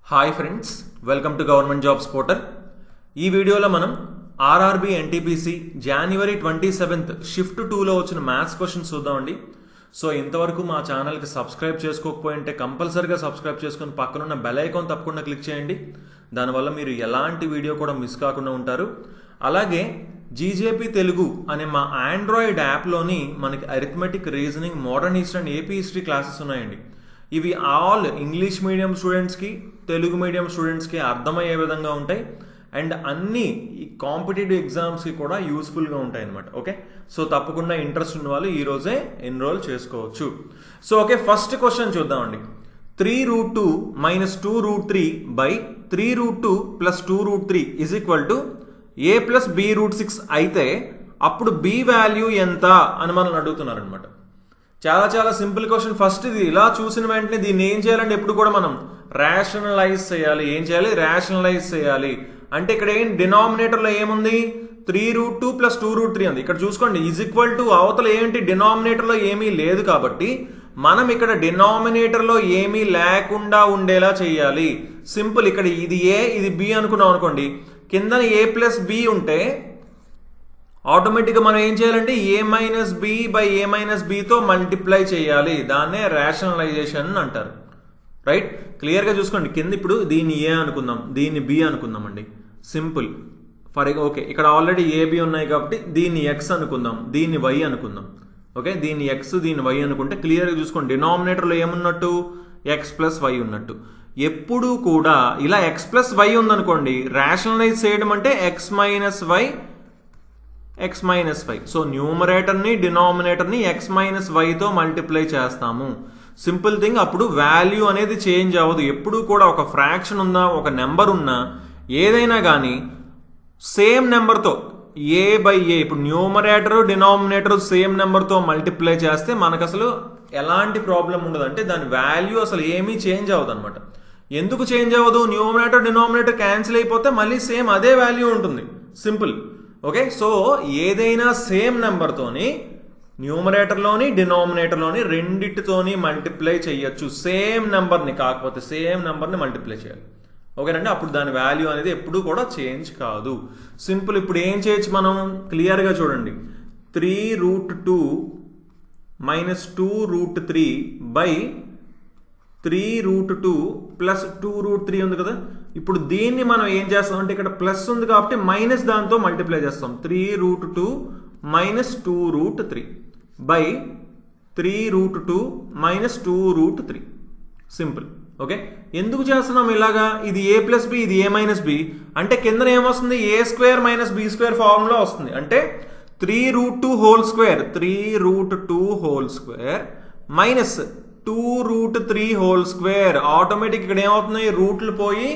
Hi friends, welcome to government jobs portal. ఈ వీడియోలో మనం ఆర్ఆర్బి ఎన్టీపీసీ జనవరి 27th షిఫ్ట్ 2లో వచ్చిన మ్యాథ్స్ క్వశ్చన్స్ చూద్దామండి. సో ఇంతవరకు మా ఛానల్కి సబ్స్క్రైబ్ చేసుకోకపోయింటే కంపల్సరీగా సబ్స్క్రైబ్ చేసుకుని పక్కనున్న బెల్ ఐకాన్ తప్పకుండా క్లిక్ చేయండి. దానివల్ల మీరు ఎలాంటి వీడియో కూడా మిస్ కాకుండా ఉంటారు. అలాగే జీజేపీ తెలుగు అనే మా ఆండ్రాయిడ్ యాప్లోని మనకి arithmetic, reasoning, modern history and AP history classes ఉన్నాయండి. ఇవి ఆల్ ఇంగ్లీష్ మీడియం స్టూడెంట్స్కి, తెలుగు మీడియం స్టూడెంట్స్కి అర్థమయ్యే విధంగా ఉంటాయి అండ్ అన్ని కాంపిటేటివ్ ఎగ్జామ్స్కి కూడా యూస్ఫుల్గా ఉంటాయి అన్నమాట. ఓకే, సో తప్పకుండా ఇంట్రెస్ట్ ఉన్న వాళ్ళు ఈరోజే ఎన్రోల్ చేసుకోవచ్చు. సో ఓకే, ఫస్ట్ క్వశ్చన్ చూద్దామండి. 3√2 - 2√3 by 3√2 + 2√3 = a + b√6 అయితే అప్పుడు b వాల్యూ ఎంత అని మనల్ని అడుగుతున్నారనమాట. చాలా సింపుల్ క్వశ్చన్. ఫస్ట్ ఇది ఇలా చూసిన వెంటనే దీన్ని ఏం చేయాలంటే ఎప్పుడు కూడా మనం రేషనలైజ్ చేయాలి. ఏం చేయాలి? రేషనలైజ్ చేయాలి. అంటే ఇక్కడ ఏం డినామినేటర్లో ఏముంది? 3√2 + 2√3 ఉంది. ఇక్కడ చూసుకోండి, = అవతల ఏంటి? డినామినేటర్లో ఏమీ లేదు కాబట్టి మనం ఇక్కడ డినామినేటర్లో ఏమీ లేకుండా ఉండేలా చేయాలి. సింపుల్. ఇక్కడ ఇది ఏ, ఇది బి అనుకున్నాం అనుకోండి, కింద a + b ఉంటే ఆటోమేటిక్గా మనం ఏం చేయాలంటే a - b by a - bతో multiply చేయాలి. దాన్నే రేషనలైజేషన్ అంటారు. రైట్, క్లియర్గా చూసుకోండి. కింద ఇప్పుడు దీన్ని a అనుకుందాం, దీన్ని b అనుకుందాం అండి. సింపుల్. ఓకే, ఇక్కడ ఆల్రెడీ ab ఉన్నాయి కాబట్టి దీన్ని x అనుకుందాం, దీన్ని y అనుకుందాం. ఓకే, దీన్ని x, దీన్ని y అనుకుంటే క్లియర్గా చూసుకోండి, డినామినేటర్లో ఏమున్నట్టు? x + y ఉన్నట్టు. ఎప్పుడు కూడా ఇలా x + y ఉందనుకోండి, రేషనలైజ్ చేయడం అంటే x - y. సో న్యూమరేటర్ని, డినామినేటర్ని x - yతో మల్టిప్లై చేస్తాము. Simple thing. అప్పుడు వాల్యూ అనేది చేంజ్ అవ్వదు. ఎప్పుడు కూడా ఒక ఫ్రాక్షన్ ఉన్నా, ఒక నెంబర్ ఉన్నా, ఏదైనా కానీ సేమ్ నెంబర్తో a/a, ఇప్పుడు న్యూమరేటర్, డినామినేటర్ సేమ్ నెంబర్తో మల్టిప్లై చేస్తే మనకు అసలు ఎలాంటి ప్రాబ్లం ఉండదు. అంటే దాని వాల్యూ అసలు ఏమీ చేంజ్ అవ్వదు అనమాట. ఎందుకు చేంజ్ అవ్వదు? న్యూమరేటర్, డినామినేటర్ క్యాన్సిల్ అయిపోతే మళ్ళీ సేమ్ అదే వాల్యూ ఉంటుంది. సింపుల్. ఓకే, సో ఏదైనా సేమ్ నెంబర్తోని న్యూమరేటర్లోని, డినామినేటర్లోని రెండిటితోని మల్టిప్లై చేయొచ్చు. సేమ్ నెంబర్ని, కాకపోతే సేమ్ నెంబర్ని మల్టిప్లై చేయాలి. ఓకేనండి, అప్పుడు దాని వాల్యూ అనేది ఎప్పుడూ కూడా చేంజ్ కాదు. సింపుల్. ఇప్పుడు ఏం చేయొచ్చు మనం? క్లియర్గా చూడండి. 3√2 - 2√3 by 3√2 + 2√3 ఉంది కదా. ఇప్పుడు దీన్ని మనం ఏం చేస్తాం అంటే ఇక్కడ ప్లస్ ఉంది కాబట్టి మైనస్ దాంతో మల్టిప్లై చేస్తాం. 3√2 - 2√3 by 3√2 - 2√3. సింపుల్. ఓకే, ఎందుకు చేస్తున్నాం ఇలాగా? ఇది a + b, ఇది a - b అంటే కింద ఏమొస్తుంది? a² - b² ఫార్ములా వస్తుంది. అంటే 3√2² 2√3² ఆటోమేటిక్ ఇక్కడ ఏమవుతున్నాయి? రూట్లు పోయి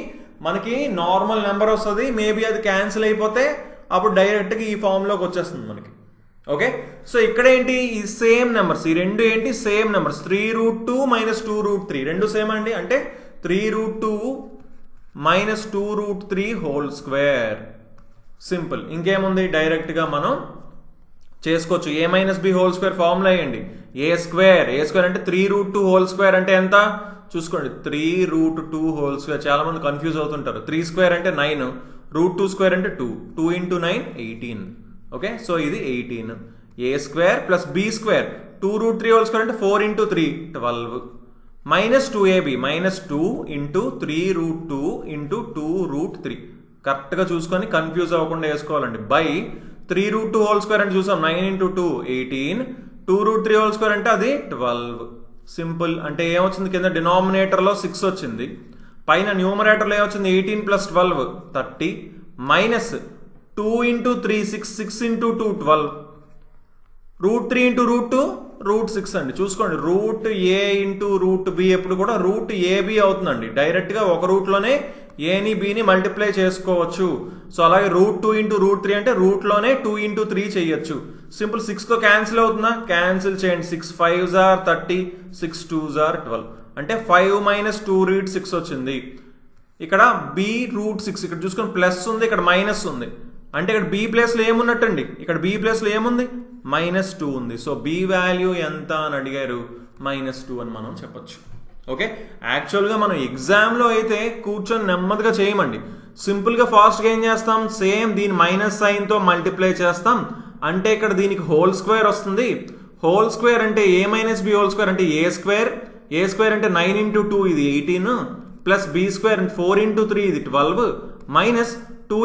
మనకి నార్మల్ నెంబర్ వస్తుంది. మేబీ అది క్యాన్సిల్ అయిపోతే అప్పుడు డైరెక్ట్గా ఈ ఫామ్లోకి వచ్చేస్తుంది మనకి. ఓకే, సో ఇక్కడ ఏంటి? ఈ సేమ్ నెంబర్స్, ఈ రెండు ఏంటి? Same numbers. 3√2 - 2√3 రెండు సేమ్ అండి. అంటే 3√2 - 2√3². సింపుల్. ఇంకేముంది? డైరెక్ట్గా మనం చేసుకోవచ్చు. a - b² ఫార్ములా వేయండి. a² అంటే 3√2² అంటే ఎంత చూసుకోండి. 3√2² చాలా మంది కన్ఫ్యూజ్ అవుతుంటారు. 3² అంటే 9, √2² అంటే 2, 2 × 9 18. ఓకే, సో ఇది 18. a² + b², 2√3² అంటే 4 × 3 12 -2ab -2 × 3√2 × 2√3. కరెక్ట్గా చూసుకొని కన్ఫ్యూజ్ అవ్వకుండా వేసుకోవాలండి. బై 3√2² అంటే చూసాం 9 × 2 18, 2√3² అంటే అది 12. సింపుల్. అంటే ఏమొచ్చింది? కింద డినామినేటర్లో 6 వచ్చింది, పైన న్యూమరేటర్లో ఏమొచ్చింది? 18 + 12 30 మైనస్ 2 × 3 6, 6 × 2 12, √3 × √2 √6 అండి. చూసుకోండి, √a × √b ఎప్పుడు కూడా √ab అవుతుందండి. డైరెక్ట్గా ఒక రూట్లోనే ఏని బిని మల్టిప్లై చేసుకోవచ్చు. సో అలాగే √2 × √3 అంటే రూట్లోనే 2 × 3 చేయొచ్చు. సింపుల్. 6తో క్యాన్సిల్ అవుతుందా? క్యాన్సిల్ చేయండి. 6 5s are 30, 6 2s are 12 అంటే 5 - 2√6 వచ్చింది. ఇక్కడ b√6, ఇక్కడ చూసుకొని ప్లస్ ఉంది, ఇక్కడ మైనస్ ఉంది. అంటే ఇక్కడ b ప్లేస్లో ఏమున్నట్టండి? ఇక్కడ b ప్లేస్లో ఏముంది? -2 ఉంది. సో b వాల్యూ ఎంత అని అడిగారు? -2 అని మనం చెప్పొచ్చు. ఓకే, యాక్చువల్గా మనం ఎగ్జామ్లో అయితే కూర్చొని నెమ్మదిగా చేయమండి. సింపుల్గా ఫాస్ట్గా ఏం చేస్తాం, సేమ్ దీని మైనస్ సైన్తో మల్టిప్లై చేస్తాం. అంటే ఇక్కడ దీనికి హోల్ స్క్వేర్ వస్తుంది. హోల్ స్క్వేర్ అంటే ఏ మైనస్ బి హోల్ స్క్వేర్ అంటే ఏ స్క్వేర్. ఏ స్క్వేర్ అంటే 9 × 2 ఇది 18 ప్లస్ బి స్క్వేర్ 4 × 3 ఇది 12 మైనస్ 2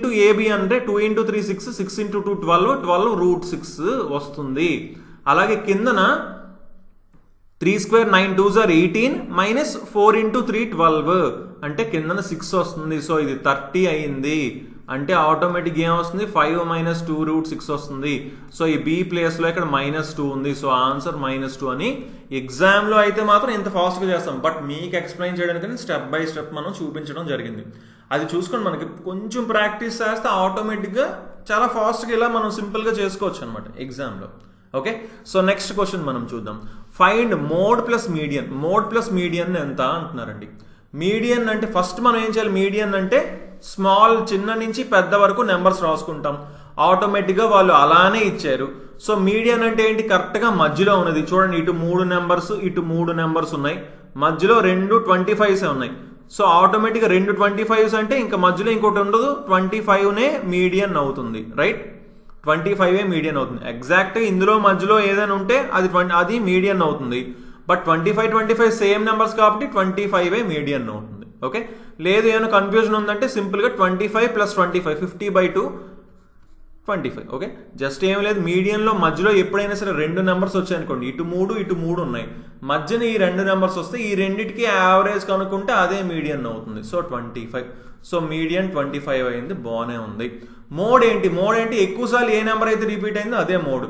× ఏబి అంటే 2 × 3 6 6 × 2 12 వస్తుంది. అలాగే కిందన 3 స్క్వేర్ 9 2s are 18 మైనస్ 4 × 3 12 అంటే కిందన 6 వస్తుంది. సో ఇది 30 అయింది. అంటే ఆటోమేటిక్ ఏం వస్తుంది, 5 - 2√6 వస్తుంది. సో ఈ బి ప్లేస్లో ఇక్కడ -2 ఉంది. సో ఆన్సర్ -2 అని. ఎగ్జామ్లో అయితే మాత్రం ఇంత ఫాస్ట్గా చేస్తాం, బట్ మీకు ఎక్స్ప్లెయిన్ చేయడానికి స్టెప్ బై స్టెప్ మనం చూపించడం జరిగింది. అది చూసుకొని మనకి కొంచెం ప్రాక్టీస్ చేస్తే ఆటోమేటిక్గా చాలా ఫాస్ట్గా ఇలా మనం సింపుల్గా చేసుకోవచ్చు అనమాట ఎగ్జామ్లో. ఓకే, సో నెక్స్ట్ క్వశ్చన్ మనం చూద్దాం. Find mode plus median. Mode plus median ఎంత అంటున్నారండి. మీడియన్ అంటే ఫస్ట్ మనం ఏం చేయాలి, మీడియన్ అంటే స్మాల్ చిన్న నుంచి పెద్ద వరకు నెంబర్స్ రాసుకుంటాం. ఆటోమేటిక్గా వాళ్ళు అలానే ఇచ్చారు. సో మీడియన్ అంటే ఏంటి, కరెక్ట్గా మధ్యలో ఉన్నది. చూడండి, ఇటు 3 నెంబర్స్ ఇటు 3 నెంబర్స్ ఉన్నాయి, మధ్యలో 2 25s ఉన్నాయి. సో ఆటోమేటిక్గా 2 25s అంటే ఇంకా మధ్యలో ఇంకోటి ఉండదు, 25నే మీడియన్ అవుతుంది. రైట్, 25 మీడియన్ అవుతుంది. ఎగ్జాక్ట్ ఇందులో మధ్యలో ఏదైనా ఉంటే అది మీడియన్ అవుతుంది. బట్ 25 సేమ్ నెంబర్స్ కాబట్టి 25 మీడియన్ అవుతుంది. ఓకే, లేదు ఏమైనా కన్ఫ్యూజన్ ఉందంటే సింపుల్గా 25 + 25 50/2 25. ఓకే, జస్ట్ ఏం లేదు, మీడియన్లో మధ్యలో ఎప్పుడైనా సరే 2 నెంబర్స్ వచ్చాయనుకోండి, ఇటు 3 ఉన్నాయి, మధ్యన ఈ 2 నెంబర్స్ వస్తే ఈ రెండింటికి యావరేజ్ కనుక్కుంటే అదే మీడియన్ అవుతుంది. సో 25. సో మీడియన్ 25 అయింది, బాగానే ఉంది. మోడ్ ఏంటి, ఎక్కువసార్లు ఏ నెంబర్ అయితే రిపీట్ అయిందో అదే మోడ్.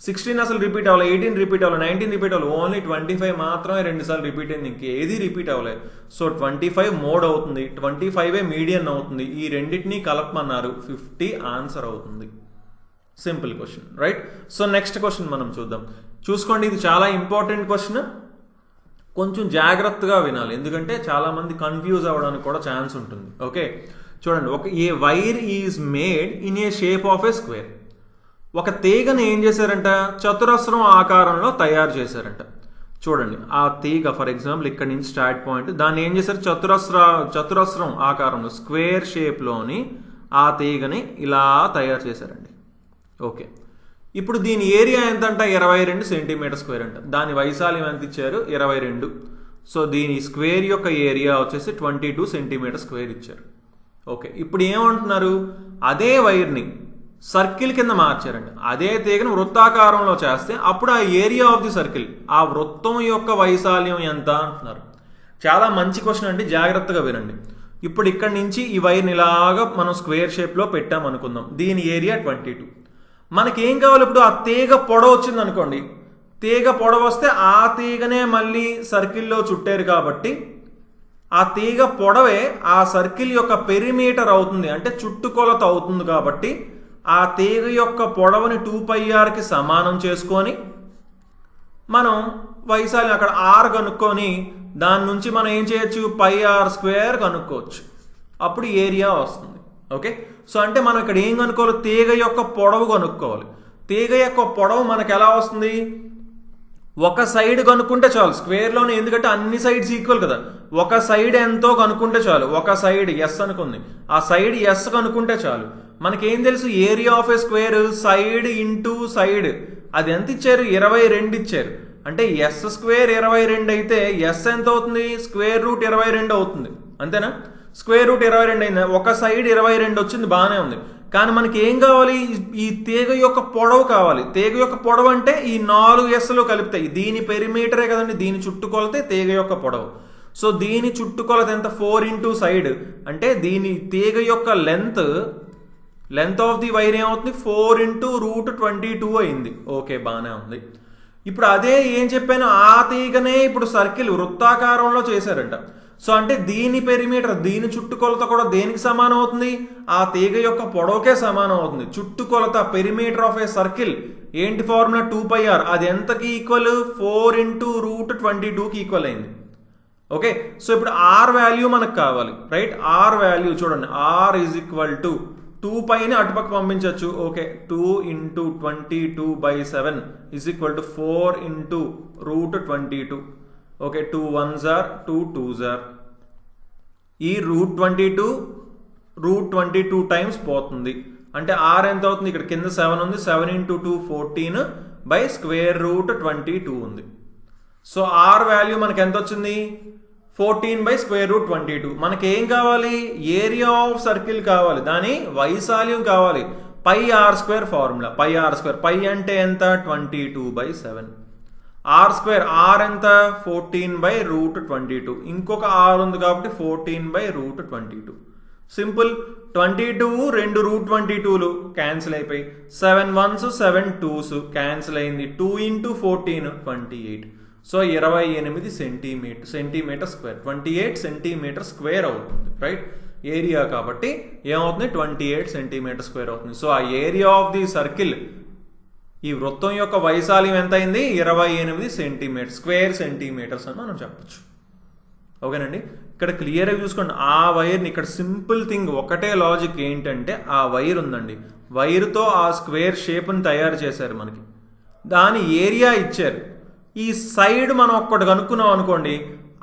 16 అసలు రిపీట్ అవ్వాలి, 18 రిపీట్ అవ్వాలి, 19 రిపీట్ అవ్వాలి, ఓన్లీ 25 మాత్రమే 2 సార్లు రిపీట్ అయింది, ఇంకేది రిపీట్ అవ్వలేదు. సో 25 మోడ్ అవుతుంది, 25 మీడియన్ అవుతుంది. ఈ రెండింటినీ కలపమన్నారు, 50 ఆన్సర్ అవుతుంది. Simple question, right. So next question మనం చూద్దాం. చూసుకోండి, ఇది చాలా ఇంపార్టెంట్ క్వశ్చన్, కొంచెం జాగ్రత్తగా వినాలి, ఎందుకంటే చాలా మంది కన్ఫ్యూజ్ అవ్వడానికి కూడా ఛాన్స్ ఉంటుంది. ఓకే, చూడండి, a wire is made in a shape of a square. ఒక తీగని ఏం చేశారంట, చతురస్రం ఆకారంలో తయారు చేశారంట. చూడండి, ఆ తీగ ఫర్ ఎగ్జాంపుల్ ఇక్కడ నుంచి స్టార్ట్ పాయింట్, దాన్ని ఏం చేశారు, చతురస్రం ఆకారంలో స్క్వేర్ షేప్లోని ఆ తీగని ఇలా తయారు చేశారండి. ఓకే, ఇప్పుడు దీని ఏరియా ఎంత అంట, 22 cm² అంట. దాని వైశాల్యం ఎంత ఇచ్చారు, 22. సో దీని స్క్వేర్ యొక్క ఏరియా వచ్చేసి 22 cm² ఇచ్చారు. ఓకే, ఇప్పుడు ఏమంటున్నారు, అదే వైర్ని సర్కిల్ కింద మార్చారండి. అదే తీగను వృత్తాకారంలో చేస్తే అప్పుడు ఆ ఏరియా ఆఫ్ ది సర్కిల్, ఆ వృత్తం యొక్క వైశాల్యం ఎంత అంటున్నారు. చాలా మంచి క్వశ్చన్ అండి, జాగ్రత్తగా వినండి. ఇప్పుడు ఇక్కడ నుంచి ఈ వైర్ని ఇలాగా మనం స్క్వేర్ షేప్లో పెట్టాం అనుకుందాం, దీని ఏరియా 22. మనకేం కావాలి, ఇప్పుడు ఆ తీగ పొడవు వచ్చింది అనుకోండి, తీగ పొడవు వస్తే ఆ తీగనే మళ్ళీ సర్కిల్లో చుట్టారు కాబట్టి ఆ తీగ పొడవే ఆ సర్కిల్ యొక్క పెరిమీటర్ అవుతుంది, అంటే చుట్టుకొలత అవుతుంది. కాబట్టి ఆ తీగ యొక్క పొడవుని 2πrకి సమానం చేసుకొని మనం వైశాల్యం అక్కడ r కనుక్కొని దాని నుంచి మనం ఏం చేయొచ్చు, πr² కనుక్కోవచ్చు, అప్పుడు ఏరియా వస్తుంది. ఓకే, సో అంటే మనం ఇక్కడ ఏం కనుక్కోవాలి, తీగ యొక్క పొడవు కనుక్కోవాలి. తీగ యొక్క పొడవు మనకు ఎలా వస్తుంది, ఒక సైడ్ కనుక్కుంటే చాలు స్క్వేర్లోనే, ఎందుకంటే అన్ని సైడ్స్ ఈక్వల్ కదా. ఒక సైడ్ ఎంతో కనుక్కుంటే చాలు, ఒక సైడ్ ఎస్ అనుకుంది, ఆ సైడ్ ఎస్ కనుక్కుంటే చాలు. మనకేం తెలుసు, area of a square side into side, అది ఎంత ఇచ్చారు, 22 ఇచ్చారు. అంటే s² 22 అయితే s ఎంత అవుతుంది, √22 అవుతుంది, అంతేనా. √22 అయింది, ఒక సైడ్ 22 వచ్చింది, బాగానే ఉంది. కానీ మనకి ఏం కావాలి, ఈ తీగ యొక్క పొడవు కావాలి. తీగ యొక్క పొడవు అంటే ఈ 4 sలు కలిపితాయి, దీని పెరిమీటరే కదండి, దీని చుట్టుకొలతే తీగ యొక్క పొడవు. సో దీని చుట్టుకొలత ఎంత, 4 × సైడ్, అంటే దీని తీగ యొక్క లెంత్ ఆఫ్ ది వైర్ ఏమవుతుంది, 4 × √22 అయింది. ఓకే, బాగానే ఉంది. ఇప్పుడు అదే ఏం చెప్పాను, ఆ తీగనే ఇప్పుడు సర్కిల్ వృత్తాకారంలో చేశారంట. సో అంటే దీని పెరిమీటర్, దీని చుట్టుకొలత కూడా దేనికి సమానం అవుతుంది, ఆ తీగ యొక్క పొడవుకే సమానం అవుతుంది. చుట్టుకొలత పెరిమీటర్ ఆఫ్ ఏ సర్కిల్ ఏంటి ఫార్ములా, 2πr, అది ఎంతకి ఈక్వల్, 4 × √22కి ఈక్వల్ అయింది. ఓకే, సో ఇప్పుడు ఆర్ వాల్యూ మనకు కావాలి, రైట్. ఆర్ వాల్యూ చూడండి, ఆర్ ఈజ్ ఈక్వల్ టు 2πని అటుపక్క పంపించవచ్చు. Okay, 2 × 22/7 is equal to 4 × √22. Okay 2 1s are 2 2s are ఈ √22 టైమ్స్ పోతుంది అంటే r ఎంత అవుతుంది ఇక్కడ కింద 7 ఉంది 7 × 2 14 బై √22 ఉంది సో r వాల్యూ మనకి ఎంత వచ్చింది 14 బై √22 మనకి ఏం కావాలి ఏరియా ఆఫ్ సర్కిల్ కావాలి దాని వైశాల్యం కావాలి పై r² ఫార్ములా పై r² పై అంటే ఎంత 22/7 r² r ఎంత 14 బై √22 ఇంకొక r ఉంది కాబట్టి 14 బై √22 సింపుల్ 22 రెండు √22లు క్యాన్సిల్ అయిపోయి 7 1s 7 2s క్యాన్సిల్ అయింది 2 × 14 28 so 28 centimetre square 28 centimetre square అవుతుంది రైట్ ఏరియా కాబట్టి ఏమవుతుంది 28 సెంటీమీటర్ స్క్వేర్ అవుతుంది సో ఆ ఏరియా ఆఫ్ ది సర్కిల్ ఈ వృత్తం యొక్క వైశాల్యం ఎంత అయింది 28 సెంటీమీటర్ స్క్వేర్ సెంటీమీటర్స్ అని మనం చెప్పచ్చు ఓకేనండి ఇక్కడ క్లియర్గా చూసుకోండి ఆ వైర్ని ఇక్కడ సింపుల్ థింగ్ ఒకటే లాజిక్ ఏంటంటే ఆ వైర్ ఉందండి వైర్తో ఆ స్క్వేర్ షేప్ని తయారు చేశారు మనకి దాని ఏరియా ఇచ్చారు ఈ సైడ్ మనం ఒక్కటి కనుక్కున్నాం అనుకోండి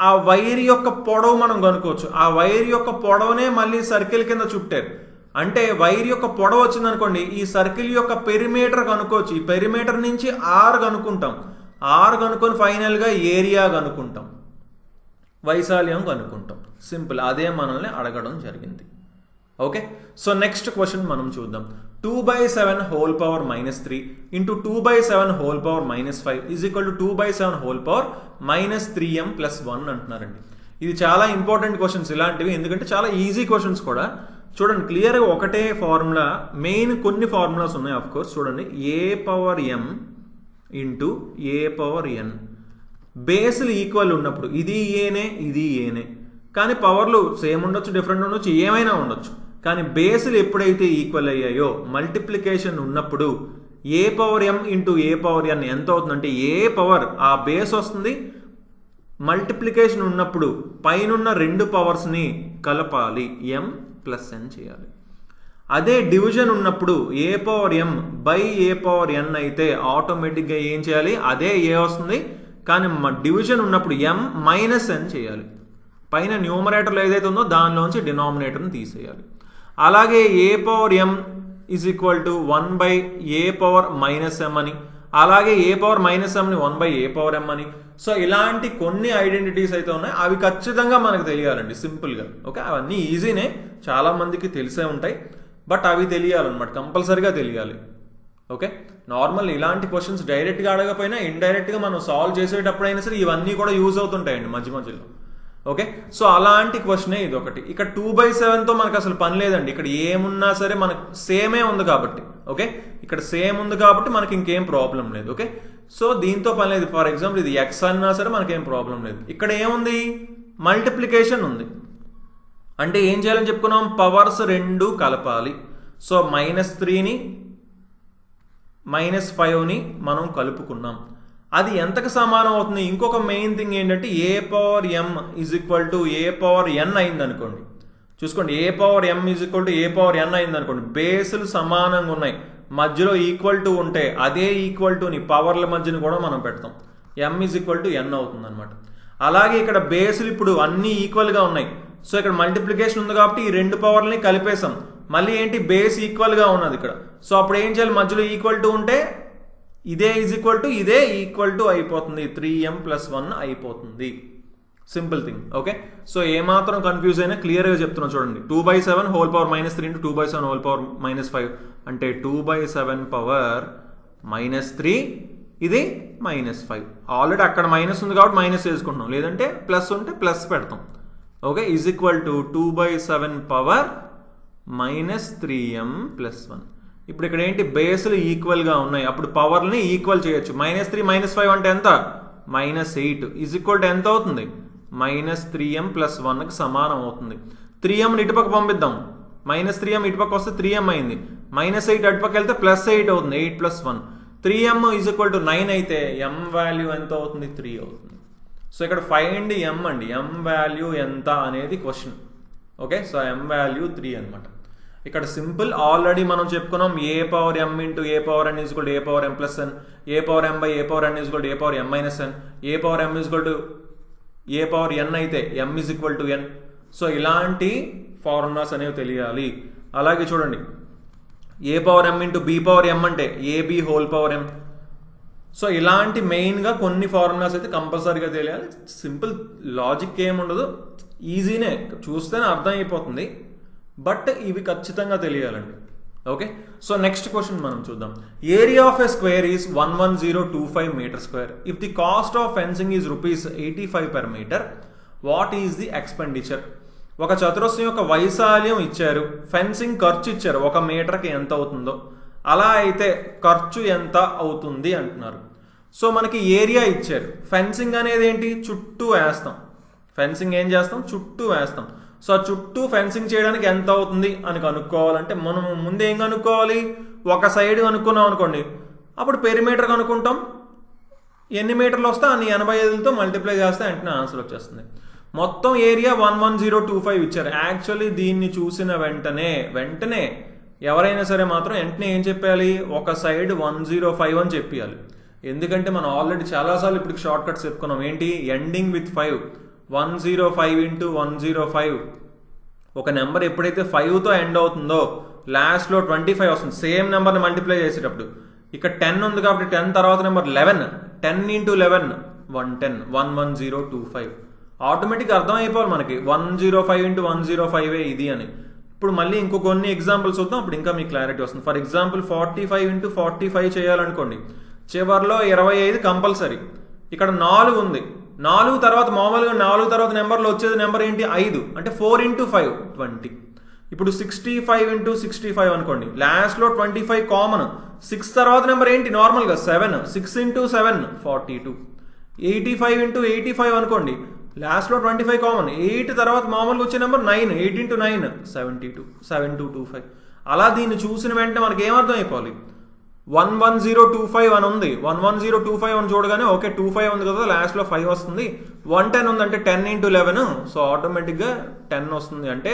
ఆ వైర్ యొక్క పొడవు మనం కనుక్కోవచ్చు ఆ వైర్ యొక్క పొడవునే మళ్ళీ సర్కిల్ కింద చుట్టారు అంటే వైర్ యొక్క పొడవు వచ్చింది అనుకోండి ఈ సర్కిల్ యొక్క పెరిమీటర్ కనుక్కోవచ్చు ఈ పెరిమీటర్ నుంచి ఆర్ కనుక్కుంటాం ఆర్ కనుక్కొని ఫైనల్గా ఏరియా కనుక్కుంటాం వైశాల్యం కనుక్కుంటాం సింపుల్ అదే మనల్ని అడగడం జరిగింది ఓకే సో నెక్స్ట్ క్వశ్చన్ మనం చూద్దాం 2/7 whole power -3 into 2/7 whole power -5 is equal to 2/7 whole power -3m + 1 అంటున్నారండి ఇది చాలా ఇంపార్టెంట్ క్వశ్చన్స్ ఇలాంటివి ఎందుకంటే చాలా ఈజీ క్వశ్చన్స్ కూడా చూడండి క్లియర్గా ఒకటే ఫార్ములా మెయిన్ కొన్ని ఫార్ములాస్ ఉన్నాయి ఆఫ్ కోర్స్ చూడండి a⁻m ఇంటూ a⁻n బేస్లు ఈక్వల్ ఉన్నప్పుడు ఇది ఏనే కానీ పవర్లు సేమ్ ఉండొచ్చు డిఫరెంట్ ఉండొచ్చు ఏమైనా ఉండొచ్చు కానీ బేస్లు ఎప్పుడైతే ఈక్వల్ అయ్యాయో మల్టిప్లికేషన్ ఉన్నప్పుడు a⁻m ఇంటూ a⁻n ఎంత అవుతుందంటే ఏ పవర్ ఆ బేస్ వస్తుంది మల్టిప్లికేషన్ ఉన్నప్పుడు పైనున్న రెండు పవర్స్ని కలపాలి m + n చేయాలి అదే డివిజన్ ఉన్నప్పుడు a⁻m బై a⁻n అయితే ఆటోమేటిక్గా ఏం చేయాలి అదే ఏ వస్తుంది కానీ డివిజన్ ఉన్నప్పుడు m - n చేయాలి పైన న్యూమరేటర్లో ఏదైతే ఉందో దానిలోంచి డినామినేటర్ని తీసేయాలి అలాగే a⁻m is equal to 1/a⁻−m అని అలాగే a⁻−mని 1/a⁻m అని సో ఇలాంటి కొన్ని ఐడెంటిటీస్ అయితే ఉన్నాయి అవి ఖచ్చితంగా మనకు తెలియాలండి సింపుల్గా ఓకే అవన్నీ ఈజీనే చాలా మందికి తెలిసే ఉంటాయి బట్ అవి తెలియాలన్నమాట కంపల్సరీగా తెలియాలి ఓకే నార్మల్ ఇలాంటి క్వశ్చన్స్ డైరెక్ట్గా అడగకపోయినా ఇండైరెక్ట్గా మనం సాల్వ్ చేసేటప్పుడైనా సరే ఇవన్నీ కూడా యూజ్ అవుతుంటాయండి మధ్యలో ఓకే సో అలాంటి క్వశ్చనే ఇది ఒకటి ఇక్కడ 2/7తో మనకు అసలు పని లేదండి ఇక్కడ ఏమున్నా సరే మనకు సేమే ఉంది కాబట్టి ఓకే ఇక్కడ సేమ్ ఉంది కాబట్టి మనకి ఇంకేం ప్రాబ్లం లేదు ఓకే సో దీంతో పని లేదు ఫర్ ఎగ్జాంపుల్ ఇది ఎక్స్ అన్నా సరే మనకేం ప్రాబ్లం లేదు ఇక్కడ ఏముంది మల్టిప్లికేషన్ ఉంది అంటే ఏం చేయాలని చెప్పుకున్నాం పవర్స్ రెండు కలపాలి సో -3ని -5ని మనం కలుపుకున్నాం అది ఎంతకు సమానం అవుతుంది ఇంకొక మెయిన్ థింగ్ ఏంటంటే a⁻m is equal to a⁻n అయింది అనుకోండి చూసుకోండి a⁻m is equal to a⁻n అయింది అనుకోండి బేసులు సమానంగా ఉన్నాయి మధ్యలో ఈక్వల్ టు ఉంటే అదే ఈక్వల్ టుని పవర్ల మధ్యని కూడా మనం పెడతాం m is equal to n అవుతుంది అనమాట అలాగే ఇక్కడ బేసులు ఇప్పుడు అన్ని ఈక్వల్గా ఉన్నాయి సో ఇక్కడ మల్టిప్లికేషన్ ఉంది కాబట్టి ఈ రెండు పవర్లని కలిపేసాం మళ్ళీ ఏంటి బేస్ ఈక్వల్గా ఉన్నది ఇక్కడ సో అప్పుడు ఏం చేయాలి మధ్యలో ఈక్వల్ టు ఉంటే ఇదే ఈజ్ ఈక్వల్ టు ఇదే ఈక్వల్ టు అయిపోతుంది 3m + 1 అయిపోతుంది సింపుల్ థింగ్ ఓకే సో ఏమాత్రం కన్ఫ్యూజ్ అయినా క్లియర్గా చెప్తున్నాం చూడండి 2/7 whole power -3 into 2/7 whole power -5 అంటే 2/7 పవర్ -3 ఇది -5 ఆల్రెడీ అక్కడ మైనస్ ఉంది కాబట్టి మైనస్ వేసుకుంటున్నాం లేదంటే ప్లస్ ఉంటే ప్లస్ పెడతాం okay is equal to 2/7 power -3m + 1 ఇప్పుడు ఇక్కడ ఏంటి బేస్లు ఈక్వల్గా ఉన్నాయి అప్పుడు పవర్ని ఈక్వల్ చేయొచ్చు -3 -5 అంటే ఎంత -8 ఈజ్ ఈక్వల్ టు ఎంత అవుతుంది -3m + 1కి సమానం అవుతుంది 3m ఇటుపక్క పంపిద్దాం -3m ఇటుపక్క వస్తే 3m అయింది -8 అటుపక్క వెళ్తే +8 అవుతుంది 8 + 1 3m ఈజ్ ఈక్వల్ టు 9 అయితే m వాల్యూ ఎంత అవుతుంది 3 అవుతుంది సో ఇక్కడ ఫైండ్ m అండి m వాల్యూ ఎంత అనేది question okay so m value 3 అనమాట ఇక్కడ సింపుల్ ఆల్రెడీ మనం చెప్పుకున్నాం a⁻m into a⁻n is equal to a⁻m + n a⁻m/a⁻n is equal to a⁻m - n a⁻m is equal to a power n అయితే m is equal to n. So ఇలాంటి formulas అనేవి తెలియాలి. అలాగే చూడండి, a power m into b power m అంటే AB whole power m. So ఇలాంటి మెయిన్గా కొన్ని ఫార్ములాస్ అయితే కంపల్సరీగా తెలియాలి. సింపుల్ లాజిక్ ఏముండదు, ఈజీనే, చూస్తేనే అర్థం అయిపోతుంది, బట్ ఇవి ఖచ్చితంగా తెలియాలండి. ఓకే, సో నెక్స్ట్ క్వశ్చన్ మనం చూద్దాం. Area of a square is 11025 metre square. If the cost of fencing is ₹85 per metre, what is the expenditure? ఒక చతురస్రం యొక్క వైశాల్యం ఇచ్చారు, ఫెన్సింగ్ ఖర్చు ఇచ్చారు, 1 మీటర్కి ఎంత అవుతుందో, అలా అయితే ఖర్చు ఎంత అవుతుంది అంటున్నారు. సో మనకి ఏరియా ఇచ్చారు, ఫెన్సింగ్ అనేది ఏంటి, చుట్టూ వేస్తాం. ఫెన్సింగ్ ఏం చేస్తాం, చుట్టూ వేస్తాం. సో ఆ చుట్టూ ఫెన్సింగ్ చేయడానికి ఎంత అవుతుంది అని కనుక్కోవాలంటే మనం ముందు ఏం కనుక్కోవాలి, ఒక సైడ్ కనుక్కున్నాం అనుకోండి, అప్పుడు పెరిమీటర్ కనుక్కుంటాం, ఎన్ని మీటర్లు వస్తే అన్ని 85తో మల్టిప్లై చేస్తే వెంటనే ఆన్సర్ వచ్చేస్తుంది. మొత్తం ఏరియా 11025 ఇచ్చారు. యాక్చువల్లీ దీన్ని చూసిన వెంటనే ఎవరైనా సరే మాత్రం వెంటనే ఏం చెప్పాలి, ఒక సైడ్ 105 అని చెప్పాలి. ఎందుకంటే మనం ఆల్రెడీ చాలాసార్లు ఇప్పుడు షార్ట్ కట్స్ చెప్పుకున్నాం. ఏంటి, ఎండింగ్ విత్ 5, 105 ఇంటూ 105. ఒక నెంబర్ ఎప్పుడైతే 5తో ఎండ్ అవుతుందో లాస్ట్లో 25 వస్తుంది. సేమ్ నెంబర్ని మల్టిప్లై చేసేటప్పుడు ఇక్కడ 10 ఉంది కాబట్టి 10 తర్వాత నెంబర్ 11, 10 ఇంటూ 11 110, 11025. ఆటోమేటిక్గా అర్థమైపోవాలి మనకి 105 ఇంటూ 105 ఇది అని. ఇప్పుడు మళ్ళీ ఇంకో కొన్ని ఎగ్జాంపుల్స్ చూద్దాం, అప్పుడు ఇంకా మీకు క్లారిటీ వస్తుంది. ఫర్ ఎగ్జాంపుల్ 45 ఇంటూ 45 చేయాలనుకోండి, చివరిలో 25 కంపల్సరీ. ఇక్కడ 4 ఉంది, 4 తర్వాత మామూలుగా 4 తర్వాత నెంబర్లో వచ్చేది నెంబర్ ఏంటి, 5, అంటే 4 ఇంటూ 5 20. ఇప్పుడు 65 ఇంటూ 65 అనుకోండి, లాస్ట్లో 25 కామన్, 6 తర్వాత నెంబర్ ఏంటి నార్మల్గా 7, 6 ఇంటూ 7 42. 85 ఇంటూ 85 అనుకోండి, లాస్ట్లో 25 కామన్, 8 తర్వాత మామూలుగా వచ్చే నెంబర్ 9, 8 ఇంటూ 9 72, 7225. అలా దీన్ని చూసిన వెంటనే మనకి ఏమర్థం అయిపోవాలి, 11025 అని ఉంది, 11025 అని చూడగానే ఓకే 25 ఉంది కదా, లాస్ట్లో 5 వస్తుంది. 110 ఉందంటే 10 ఇంటూ 11, సో ఆటోమేటిక్గా 10 వస్తుంది, అంటే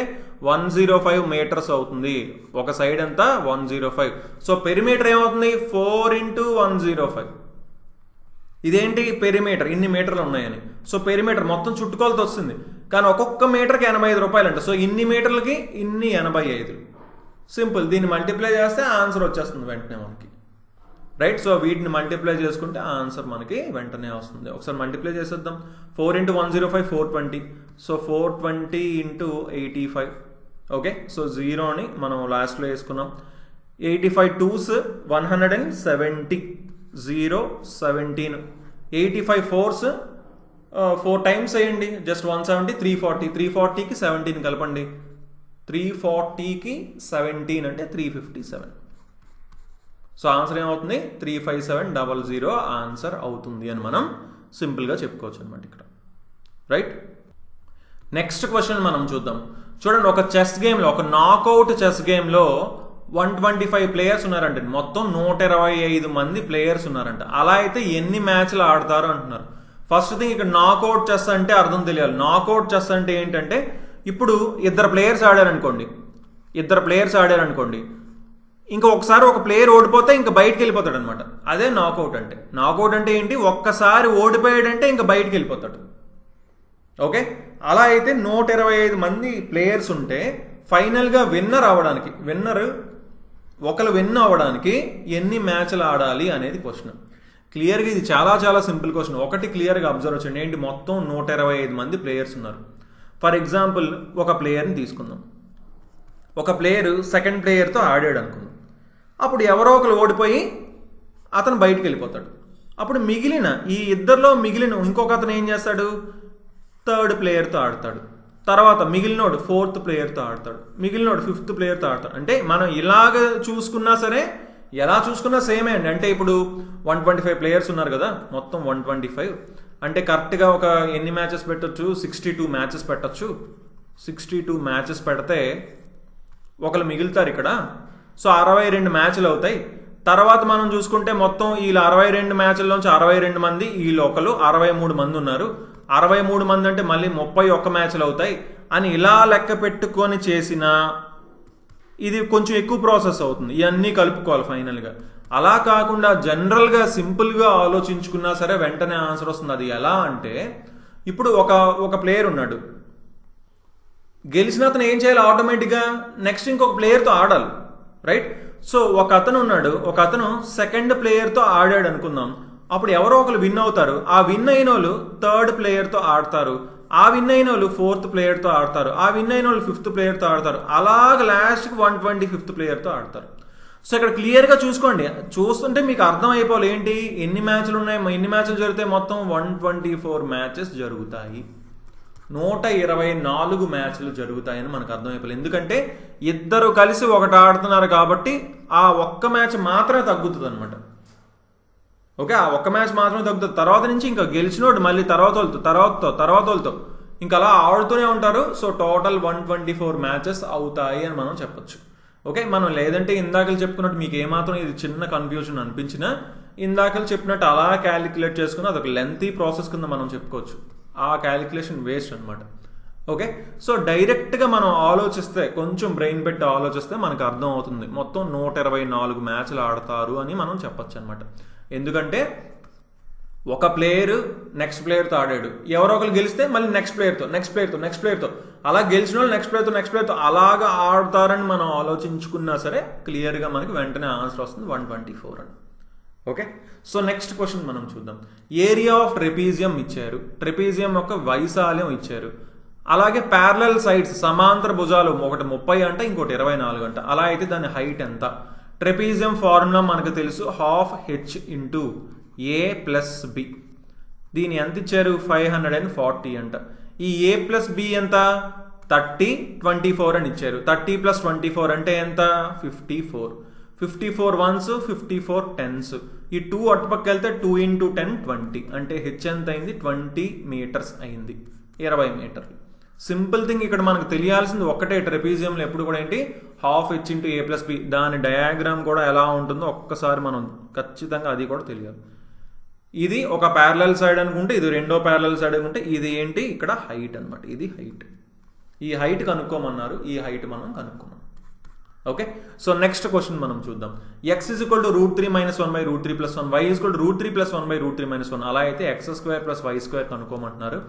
105 మీటర్స్ అవుతుంది. ఒక సైడ్ ఎంత 105. సో పెరిమీటర్ ఏమవుతుంది, 4 ఇంటూ 105. ఇదేంటి పెరిమీటర్, ఇన్ని మీటర్లు ఉన్నాయని. సో పెరిమీటర్ మొత్తం చుట్టుకొలత వస్తుంది, కానీ ఒక్కొక్క మీటర్కి ₹85 అంట. సో ఇన్ని మీటర్లకి ఇన్ని 85. సింపుల్, దీన్ని మల్టిప్లై చేస్తే ఆన్సర్ వచ్చేస్తుంది వెంటనే మనకి, రైట్. సో వీటిని మల్టిప్లై చేసుకుంటే ఆన్సర్ మనకి వెంటనే వస్తుంది. ఒకసారి మల్టిప్లై చేసేద్దాం. 4 ఇంటూ 105 420. సో 420 ఇంటూ 85. ఓకే, సో 0ని మనం లాస్ట్లో వేసుకున్నాం. 85 2s 170, 0 17. 85 4s 4 టైమ్స్ వేయండి, జస్ట్ 170, 340. 340కి 17 కలపండి, 340కి 17 అంటే 357. సో ఆన్సర్ ఏమవుతుంది, 35700 ఆన్సర్ అవుతుంది అని మనం సింపుల్గా చెప్పుకోవచ్చు అనమాట ఇక్కడ, రైట్. నెక్స్ట్ క్వశ్చన్ మనం చూద్దాం. చూడండి, ఒక చెస్ గేమ్లో, ఒక నాకౌట్ చెస్ గేమ్లో 125 ప్లేయర్స్ ఉన్నారంట. మొత్తం 125 మంది ప్లేయర్స్ ఉన్నారంట. అలా అయితే ఎన్ని మ్యాచ్లు ఆడతారు అంటున్నారు. ఫస్ట్ థింగ్, ఇక్కడ నాకౌట్ చెస్ అంటే అర్థం తెలియాలి. నాకౌట్ చెస్ అంటే ఏంటంటే, ఇప్పుడు ఇద్దరు ప్లేయర్స్ ఆడారనుకోండి, ఇంకా ఒకసారి ఒక ప్లేయర్ ఓడిపోతే ఇంకా బయటకు వెళ్ళిపోతాడు అనమాట. అదే నాకౌట్ అంటే. నాకౌట్ అంటే ఏంటి, ఒక్కసారి ఓడిపోయాడంటే ఇంకా బయటకు వెళ్ళిపోతాడు. ఓకే, అలా అయితే 125 మంది ప్లేయర్స్ ఉంటే ఫైనల్గా విన్నర్ విన్ అవ్వడానికి ఎన్ని మ్యాచ్లు ఆడాలి అనేది క్వశ్చన్. క్లియర్గా ఇది చాలా చాలా సింపుల్ క్వశ్చన్. ఒకటి క్లియర్గా అబ్జర్వ్ చేయండి, ఏంటి, మొత్తం 125 మంది ప్లేయర్స్ ఉన్నారు. ఫర్ ఎగ్జాంపుల్ ఒక ప్లేయర్ని తీసుకుందాం. ఒక ప్లేయర్ సెకండ్ ప్లేయర్తో ఆడాడు అనుకుందాం. అప్పుడు ఎవరో ఒకరు ఓడిపోయి అతను బయటికి వెళ్ళిపోతాడు. అప్పుడు మిగిలిన ఈ ఇద్దరిలో ఇంకొక అతను ఏం చేస్తాడు, థర్డ్ ప్లేయర్తో ఆడతాడు. తర్వాత మిగిలినోడు ఫోర్త్ ప్లేయర్తో ఆడతాడు, మిగిలినోడు ఫిఫ్త్ ప్లేయర్తో ఆడతాడు. అంటే మనం ఇలాగ చూసుకున్నా సరే, ఎలా చూసుకున్నా సేమే అండి. అంటే ఇప్పుడు 125 ప్లేయర్స్ ఉన్నారు కదా, మొత్తం 125 అంటే కరెక్ట్గా ఒక ఎన్ని మ్యాచెస్ పెట్టచ్చు, 62 మ్యాచెస్ పెట్టచ్చు. 62 మ్యాచెస్ పెడితే ఒకరు మిగులుతారు ఇక్కడ. సో 62 మ్యాచ్లు అవుతాయి. తర్వాత మనం చూసుకుంటే మొత్తం వీళ్ళు 62 మ్యాచ్ల్లోంచి 62 మంది, వీళ్ళు ఒకరు 63 మంది ఉన్నారు. 63 మంది అంటే మళ్ళీ 31 మ్యాచ్లు అవుతాయి అని ఇలా లెక్క పెట్టుకొని చేసిన ఇది కొంచెం ఎక్కువ ప్రాసెస్ అవుతుంది. ఇవన్నీ కలుపుకోవాలి ఫైనల్గా. అలా కాకుండా జనరల్గా సింపుల్గా ఆలోచించుకున్నా సరే వెంటనే ఆన్సర్ వస్తుంది. అది ఎలా అంటే, ఇప్పుడు ఒక ప్లేయర్ ఉన్నాడు, గెలిచిన అతను ఏం చేయాలి? ఆటోమేటిక్గా నెక్స్ట్ ఇంకొక ప్లేయర్తో ఆడాలి, రైట్? సో ఒక అతను ఉన్నాడు, ఒక అతను సెకండ్ ప్లేయర్తో ఆడాడు అనుకుందాం. అప్పుడు ఎవరో ఒకరు విన్ అవుతారు. ఆ విన్ అయిన వాళ్ళు థర్డ్ ప్లేయర్తో ఆడతారు, ఆ విన్ అయిన వాళ్ళు ఫోర్త్ ప్లేయర్తో ఆడతారు, ఆ విన్ అయిన వాళ్ళు ఫిఫ్త్ ప్లేయర్తో ఆడతారు, అలాగ లాస్ట్కి 125th ప్లేయర్తో ఆడతారు. సో ఇక్కడ క్లియర్గా చూసుకోండి, చూస్తుంటే మీకు అర్థం అయిపోవాలి ఏంటి, ఎన్ని మ్యాచ్లు ఉన్నాయి, ఎన్ని మ్యాచ్లు జరిగితే మొత్తం 124 మ్యాచెస్ జరుగుతాయి, 124 మ్యాచ్లు జరుగుతాయని మనకు అర్థమైపోలేదు. ఎందుకంటే ఇద్దరు కలిసి ఒకటి ఆడుతున్నారు కాబట్టి ఆ ఒక్క మ్యాచ్ మాత్రమే తగ్గుతుంది అనమాట. ఓకే, ఆ ఒక్క మ్యాచ్ మాత్రమే తగ్గుతుంది. తర్వాత నుంచి ఇంకా గెలిచినోడు మళ్ళీ తర్వాత ఇంకా అలా ఆడుతూనే ఉంటారు. సో టోటల్ 124 మ్యాచెస్ అవుతాయి అని మనం చెప్పొచ్చు. ఓకే, మనం లేదంటే ఇందాకలు చెప్పుకున్నట్టు మీకు ఏమాత్రం ఇది చిన్న కన్ఫ్యూజన్ అనిపించినా ఇందాకలు చెప్పినట్టు అలా క్యాలిక్యులేట్ చేసుకుని అదొక లెంతీ ప్రాసెస్ కింద మనం చెప్పుకోవచ్చు. ఆ క్యాలిక్యులేషన్ వేస్ట్ అనమాట. ఓకే, సో డైరెక్ట్గా మనం ఆలోచిస్తే, కొంచెం బ్రెయిన్ పెట్టి ఆలోచిస్తే మనకు అర్థం అవుతుంది మొత్తం 124 మ్యాచ్లు ఆడతారు అని మనం చెప్పొచ్చు అనమాట. ఎందుకంటే ఒక ప్లేయర్ నెక్స్ట్ ప్లేయర్తో ఆడాడు, ఎవరో ఒకరు గెలిస్తే మళ్ళీ నెక్స్ట్ ప్లేయర్తో అలా గెలిచిన వాళ్ళు నెక్స్ట్ ప్లేయర్తో అలాగా ఆడతారని మనం ఆలోచించుకున్నా సరే క్లియర్గా మనకి వెంటనే ఆన్సర్ వస్తుంది 124 అని. ఓకే, సో నెక్స్ట్ క్వశ్చన్ మనం చూద్దాం. ఏరియా ఆఫ్ ట్రెపీజియం ఇచ్చారు, ట్రెపీజియం యొక్క వైశాల్యం ఇచ్చారు, అలాగే ప్యారలల్ సైడ్స్ సమాంతర భుజాలు ఒకటి 30 అంట, ఇంకోటి 24 అంట. అలా అయితే దాని హైట్ ఎంత? ట్రెపీజియం ఫార్ములా మనకు తెలుసు, ½ h into a plus B. దీని ఎంత ఇచ్చారు? 540 అంట. ఈ a ప్లస్ బి ఎంత? 30, 24 అని ఇచ్చారు. 30 + 24 అంటే ఎంత? 54. 54 ones, 54 10s. ఈ 2 అటుపక్క వెళ్తే 2 × 10 20 అంటే h ఎంత అయింది? 20 meters అయింది, 20 మీటర్లు. సింపుల్ థింగ్, ఇక్కడ మనకు తెలియాల్సింది ఒక్కటే, ట్రెపీజియంలో ఎప్పుడు కూడా ఏంటి, ½ h into a plus B. దాని డయాగ్రామ్ కూడా ఎలా ఉంటుందో ఒక్కసారి మనం ఖచ్చితంగా అది కూడా తెలియాలి. ఇది ఒక ప్యారలల్ సైడ్ అనుకుంటే, ఇది రెండో ప్యారలల్ సైడ్ అనుకుంటే, ఇది ఏంటి ఇక్కడ హైట్ అనమాట. ఇది హైట్. ఈ హైట్ కనుక్కోమన్నారు, ఈ హైట్ మనం కనుక్కున్నాం. ఓకే, సో నెక్స్ట్ క్వశ్చన్ మనం చూద్దాం. x = √3 - 1/√3 + 1, y = √3 + 1/√3 - 1. అలా అయితే x² + y² కనుక్కోమంటున్నారు.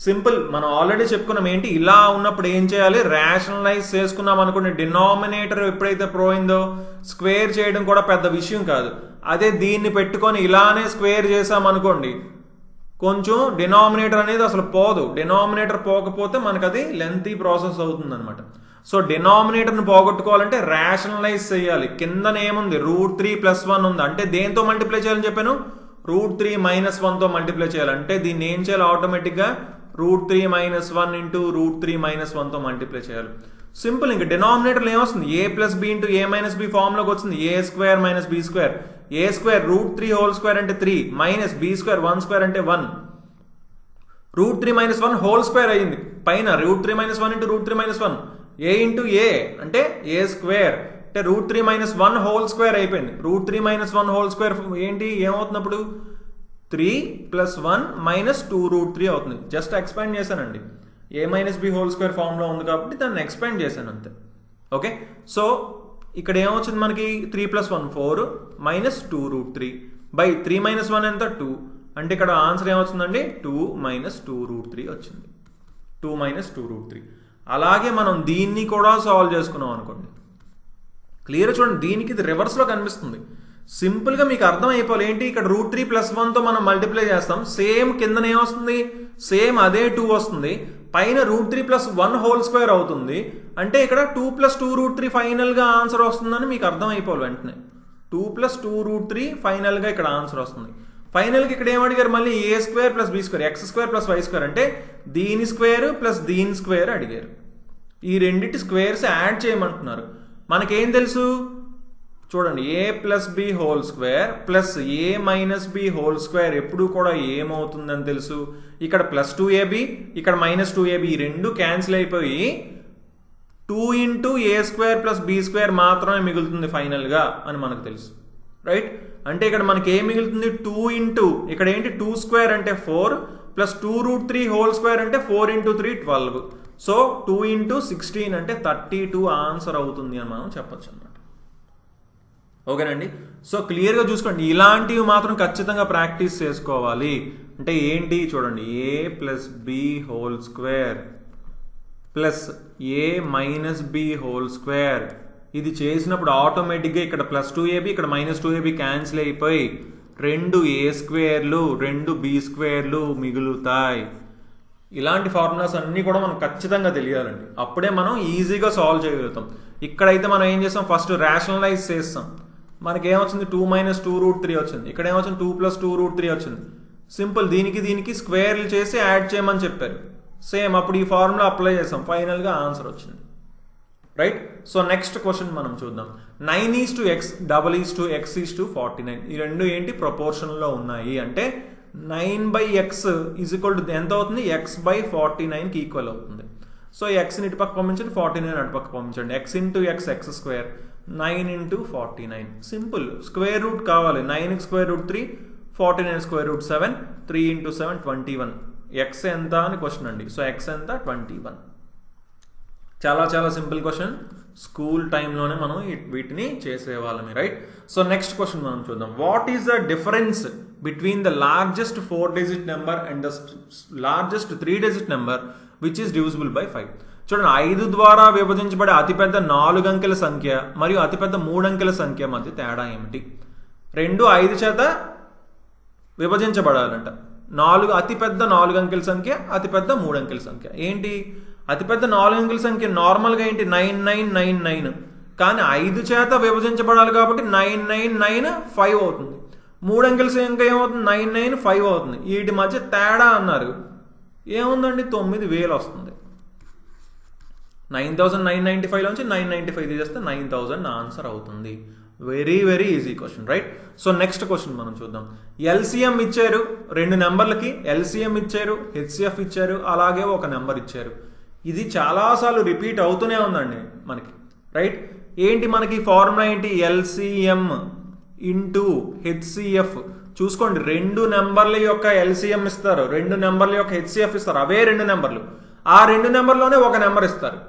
సింపుల్, మనం ఆల్రెడీ చెప్పుకున్నాం ఏంటి, ఇలా ఉన్నప్పుడు ఏం చేయాలి, రేషనలైజ్ చేసుకున్నాం అనుకోండి. డినామినేటర్ ఎప్పుడైతే పోయిందో స్క్వేర్ చేయడం కూడా పెద్ద విషయం కాదు. అదే దీన్ని పెట్టుకొని ఇలానే స్క్వేర్ చేసామనుకోండి, కొంచెం డినామినేటర్ అనేది అసలు పోదు. డినామినేటర్ పోకపోతే మనకు అది లెంతీ ప్రాసెస్ అవుతుంది అనమాట. సో డినామినేటర్ని పోగొట్టుకోవాలంటే రేషనలైజ్ చేయాలి. కిందన ఏముంది, √3 + 1 ఉంది. అంటే దేంతో మల్టిప్లై చేయాలని చెప్పాను? √3 - 1తో మల్టిప్లై చేయాలి. అంటే దీన్ని ఏం చేయాలి? ఆటోమేటిక్గా √3 - 1 × √3 - 1తో మల్టిప్లై చేయాలి. సింపుల్, ఇంకా డినామినేటర్లో ఏమొస్తుంది? a + b × a - b ఫార్ములాకి వచ్చింది. a² - b². a² √3² అంటే 3, -b² 1² అంటే 1. √3 - 1 హోల్² అయ్యింది. పైన √3 - 1 × √3 - 1 a × a అంటే a² అంటే √3 - 1 హోల్² అయిపోయింది. √3 - 1 హోల్² ఏంటి, ఏమవుతున్నప్పుడు 3 + 1 - 2√3 అవుతుంది. జస్ట్ ఎక్స్పాండ్ చేశానండి. a - b హోల్² ఫార్ములా ఉంది కాబట్టి దాన్ని ఎక్స్పాండ్ చేశాను అంతే. ఓకే, సో ఇక్కడ ఏమొచ్చింది మనకి, 3 + 1 4 - 2√3 3 - 1 ఎంత? 2. అంటే ఇక్కడ ఆన్సర్ ఏమొచ్చిందండి? 2 - 2√3 వచ్చింది. 2 - 2√3. అలాగే మనం దీన్ని కూడా సాల్వ్ చేసుకున్నాం అనుకోండి. క్లియర్ చూడండి, దీనికి ఇది రివర్స్లో కనిపిస్తుంది. సింపుల్గా మీకు అర్థం అయిపోవాలి ఏంటి, ఇక్కడ √3 + 1తో మనం మల్టిప్లై చేస్తాం. సేమ్ కిందన ఏమొస్తుంది? సేమ్ అదే 2 వస్తుంది. పైన √3 + 1 హోల్² అవుతుంది. అంటే ఇక్కడ 2 + 2√3 ఫైనల్గా ఆన్సర్ వస్తుందని మీకు అర్థం అయిపోవాలి వెంటనే. 2 + 2√3 ఫైనల్గా ఇక్కడ ఆన్సర్ వస్తుంది. ఫైనల్గా ఇక్కడ ఏమడిగారు మళ్ళీ? a² + b², x² + y² అంటే దీని స్క్వేర్ ప్లస్ దీని స్క్వేర్ అడిగారు. ఈ రెండింటి స్క్వేర్స్ యాడ్ చేయమంటున్నారు. మనకేం తెలుసు చూడండి, a + b whole plus a - b whole ఎప్పుడు కూడా ఏమవుతుందని తెలుసు? ఇక్కడ +2ab, ఇక్కడ -2ab, ఈ రెండు క్యాన్సిల్ అయిపోయి 2 × a² + b² మాత్రమే మిగులుతుంది ఫైనల్గా అని మనకు తెలుసు, రైట్? అంటే ఇక్కడ మనకి ఏం మిగులుతుంది? 2 ఇక్కడ ఏంటి, 2² అంటే 4 ప్లస్ 2√3 హోల్² అంటే 4 × 3 12. సో 2 × 16 అంటే 32 ఆన్సర్ అవుతుంది అని మనం చెప్పొచ్చు అన్నమాట. ఓకేనండి, సో క్లియర్గా చూసుకోండి, ఇలాంటివి మాత్రం ఖచ్చితంగా ప్రాక్టీస్ చేసుకోవాలి. అంటే ఏంటి చూడండి, a plus b whole square plus a minus b whole square. ఇది చేసినప్పుడు ఆటోమేటిక్గా ఇక్కడ ప్లస్ 2ab ఇక్కడ మైనస్ 2ab క్యాన్సిల్ అయిపోయి 2a స్క్వేర్లు 2b స్క్వేర్లు మిగులుతాయి. ఇలాంటి ఫార్ములాస్ అన్నీ కూడా మనకు ఖచ్చితంగా తెలియాలండి, అప్పుడే మనం ఈజీగా సాల్వ్ చేయగలుగుతాం. ఇక్కడైతే మనం ఏం చేస్తాం, ఫస్ట్ రేషనలైజ్ చేస్తాం. మనకి ఏమొచ్చింది 2 మైనస్ 2√3 వచ్చింది. ఇక్కడ ఏమొచ్చింది 2 ప్లస్ 2√3 వచ్చింది. సింపుల్, దీనికి స్క్వేర్లు చేసి యాడ్ చేయమని చెప్పారు. సేమ్ అప్పుడు ఈ ఫార్ములా అప్లై చేసాం, ఫైనల్గా ఆన్సర్ వచ్చింది. రైట్. సో నెక్స్ట్ క్వశ్చన్ మనం చూద్దాం. 9:x, x:49. ఈ రెండు ఏంటి, ప్రపోర్షన్లో ఉన్నాయి. అంటే 9/x ఈజ్ ఈక్వల్ టు ఎంత అవుతుంది, x/49కి ఈక్వల్ అవుతుంది. సో ఎక్స్ని ఇటు పక్క పంపించండి, 49 అటు పక్క పంపించండి. x into x x², 9 into 49. Simple, square root కావాలి. 9కి square root 3, 49 square root 7, 3 into 7 21. X ఎంత అని క్వశ్చన్ అండి. సో ఎక్స్ ఎంత, 21. చాలా చాలా సింపుల్ క్వశ్చన్, స్కూల్ టైంలోనే మనం వీటిని చేసేవాళ్ళమి. రైట్. సో నెక్స్ట్ క్వశ్చన్ మనం చూద్దాం. What is the difference between the largest 4-digit number and the largest 3-digit number which is divisible by 5? చూడండి, 5 ద్వారా విభజించబడే అతిపెద్ద 4 అంకెల సంఖ్య మరియు అతిపెద్ద 3 అంకెల సంఖ్య మధ్య తేడా ఏమిటి? రెండు 5 చేత విభజించబడాలంట. అతిపెద్ద 4 అంకెల సంఖ్య, అతిపెద్ద 3 అంకెల సంఖ్య. ఏంటి అతిపెద్ద 4 అంకెల సంఖ్య? నార్మల్గా ఏంటి 9999, కానీ 5 చేత విభజించబడాలి కాబట్టి 9995 అవుతుంది. 3 అంకెల సంఖ్య ఏమవుతుంది, 995 అవుతుంది. వీటి మధ్య తేడా అన్నారు, ఏముందండి 9000 వస్తుంది. 9995 నుంచి 995 తీసేస్తే 9000 ఆన్సర్ అవుతుంది. Very very easy question. Right. So next question మనం చూద్దాం. ఎల్సిఎం ఇచ్చారు, 2 నెంబర్లకి ఎల్సిఎం ఇచ్చారు, హెచ్సిఎఫ్ ఇచ్చారు, అలాగే ఒక నెంబర్ ఇచ్చారు. ఇది చాలాసార్లు రిపీట్ అవుతూనే ఉందండి మనకి. రైట్. ఏంటి మనకి ఫార్ములా ఏంటి, ఎల్సిఎం ఇంటూ హెచ్సిఎఫ్. చూసుకోండి, 2 నెంబర్ల యొక్క ఎల్సిఎం ఇస్తారు, 2 నెంబర్ల యొక్క హెచ్సిఎఫ్ ఇస్తారు. అవే 2 నెంబర్లు, ఆ 2 నెంబర్లోనే ఒక నెంబర్ ఇస్తారు.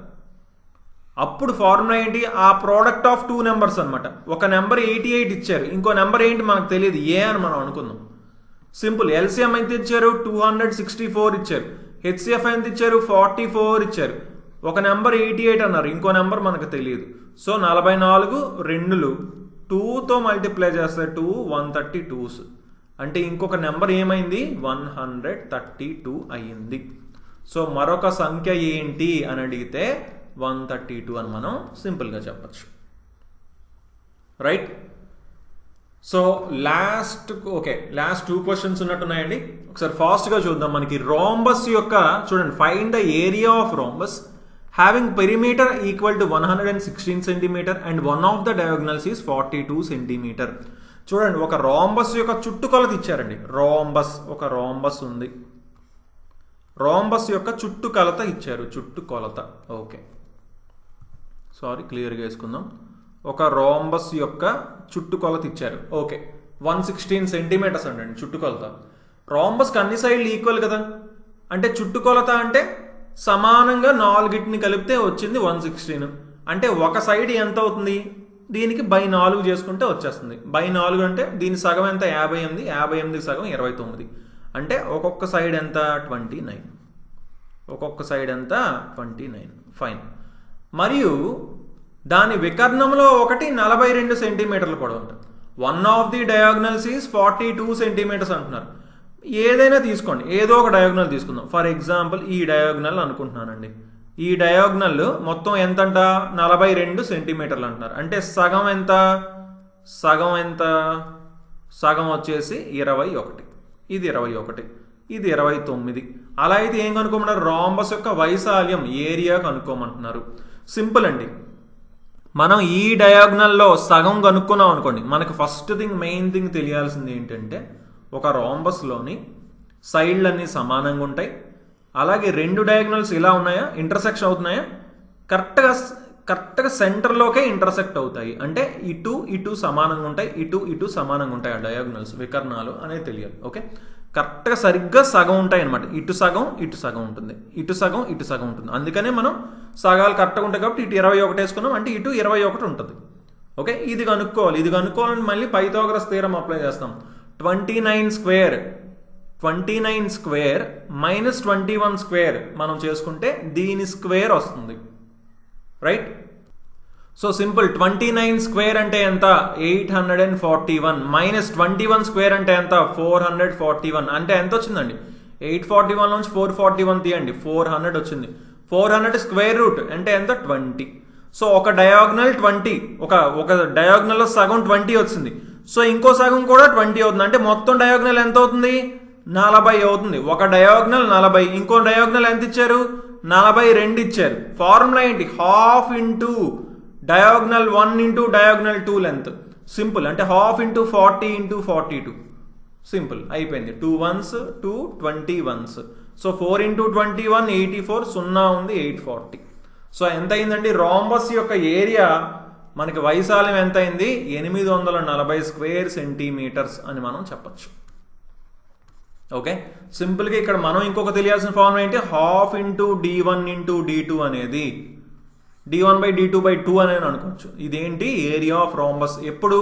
అప్పుడు ఫార్ములా ఏంటి, ఆ ప్రోడక్ట్ ఆఫ్ 2 నెంబర్స్ అనమాట. ఒక నెంబర్ 88 ఇచ్చారు, ఇంకో నెంబర్ ఏంటి మనకు తెలియదు, ఏ అని మనం అనుకుందాం. సింపుల్, ఎల్సిఎం ఎంత ఇచ్చారు, 264 ఇచ్చారు. హెచ్సిఎఫ్ ఎంత ఇచ్చారు, 44 ఇచ్చారు. ఒక నెంబర్ 88 అన్నారు, ఇంకో నెంబర్ మనకు తెలియదు. సో 44 2లు 2తో మల్టిప్లై చేస్తే 2 132s. అంటే ఇంకొక నెంబర్ ఏమైంది, 132 అయ్యింది. సో మరొక సంఖ్య ఏంటి అని అడిగితే 132 అని మనం సింపుల్గా చెప్పచ్చు. రైట్. సో లాస్ట్ 2 క్వశ్చన్స్ ఉన్నట్టున్నాయండి. ఒకసారి ఫాస్ట్గా చూద్దాం. మనకి రోంబస్ యొక్క చూడండి, find the area of rhombus having perimeter equal to 116 centimetre and one of the diagonals is 42 centimetre. చూడండి, ఒక రోంబస్ యొక్క చుట్టుకొలత ఇచ్చారండి. ఒక రోంబస్ ఉంది, రోంబస్ యొక్క చుట్టుకొలత ఇచ్చారు. చుట్టుకొలత ఓకే, సారీ క్లియర్గా వేసుకుందాం. ఒక రోంబస్ యొక్క చుట్టుకొలత ఇచ్చారు. ఓకే, 116 సెంటీమీటర్స్ అండి చుట్టుకొలత. రోంబస్కి అన్ని సైడ్లు ఈక్వల్ కదా, అంటే చుట్టుకొలత అంటే సమానంగా 4ని కలిపితే వచ్చింది 116. అంటే ఒక సైడ్ ఎంత అవుతుంది, దీనికి బై 4 చేసుకుంటే వచ్చేస్తుంది. బై 4 అంటే దీని సగం ఎంత, 58, 58 సగం 29. అంటే ఒక్కొక్క సైడ్ ఎంత, 29. ఒక్కొక్క సైడ్ ఎంత, 29. ఫైన్. మరియు దాని వికర్ణంలో ఒకటి 42 సెంటీమీటర్ల పొడవు ఉంటుంది. One of the diagonals is 42 centimetres అంటున్నారు. ఏదైనా తీసుకోండి, ఏదో ఒక డయాగ్నల్ తీసుకుందాం. ఫర్ ఎగ్జాంపుల్ ఈ డయాగ్నల్ అనుకుంటున్నానండి. ఈ డయాగ్నల్ మొత్తం ఎంతంట, 42 సెంటీమీటర్లు అంటున్నారు. అంటే సగం ఎంత, సగం వచ్చేసి 21. ఇది 21, ఇది 29. అలా అయితే ఏం కనుక్కోమంటారు, రోంబస్ యొక్క వైశాల్యం, ఏరియా కనుక్కోమంటున్నారు. సింపుల్ అండి. మనం ఈ డయాగ్నల్లో సగం కనుక్కున్నాం అనుకోండి, మనకు ఫస్ట్ థింగ్, మెయిన్ థింగ్ తెలియాల్సింది ఏంటంటే, ఒక రోంబస్లోని సైడ్లన్నీ సమానంగా ఉంటాయి. అలాగే 2 డయాగ్నల్స్ ఇలా ఉన్నాయా, ఇంటర్సెక్షన్ అవుతున్నాయా, కరెక్ట్గా సెంటర్లోకే ఇంటర్సెక్ట్ అవుతాయి. అంటే ఇటు సమానంగా ఉంటాయి, ఇటు సమానంగా ఉంటాయి. ఆ డయాగ్నల్స్ వికర్ణాలు అనేది తెలియాలి. ఓకే, కరెక్ట్గా సరిగ్గా సగం ఉంటాయి అనమాట. ఇటు సగం ఉంటుంది, ఇటు సగం ఉంటుంది. అందుకనే మనం సగాలు కరెక్ట్గా ఉంటాయి కాబట్టి ఇటు 21 వేసుకున్నాం, అంటే ఇటు 21 ఉంటుంది. ఓకే, ఇది కనుక్కోవాలని మళ్ళీ పైథాగరస్ థీరం అప్లై చేస్తాం. 29 స్క్వేర్ 29 స్క్వేర్ మైనస్ 21 స్క్వేర్ మనం చేసుకుంటే దీని స్క్వేర్ వస్తుంది, రైట్? So simple. 29 స్క్వేర్ అంటే ఎంత? 841 మైనస్ 21 స్క్వేర్ అంటే ఎంత? 441. అంటే ఎంత వచ్చిందండి? 841 నుంచి 441 తీయండి, 400 వచ్చింది. 400 స్క్వేర్ రూట్ అంటే ఎంత? 20. సో ఒక డయాగ్నల్ 20, ఒక డయాగ్నల్లో సగం 20 వచ్చింది. సో ఇంకో సగం కూడా 20 అవుతుంది. అంటే మొత్తం డయాగ్నల్ ఎంత అవుతుంది? 40 అవుతుంది. ఒక డయాగ్నల్ 40, ఇంకో డయాగ్నల్ ఎంత ఇచ్చారు? 42 ఇచ్చారు. ఫార్ములా ఏంటి? Half into diagonal 1 into diagonal 2 length. Simple. అంటే హాఫ్ ఇంటూ 40 ఇంటూ 42. సింపుల్, అయిపోయింది. 2 1s 2 20 1s. సో 4 ఇంటూ 21 84, 0 ఉంది 840. సో ఎంత అయిందండి? రాంబస్ యొక్క ఏరియా మనకి వైశాల్యం ఎంత అయింది? 840 స్క్వేర్ సెంటీమీటర్స్ అని మనం చెప్పచ్చు. ఓకే, సింపుల్గా ఇక్కడ మనం ఇంకొక తెలియాల్సిన ఫార్ములా ఏంటి? Half into d1 into d2 అనేది d1/d2/2 అని అనుకోవచ్చు. ఇదేంటి? Area of rhombus. ఎప్పుడు?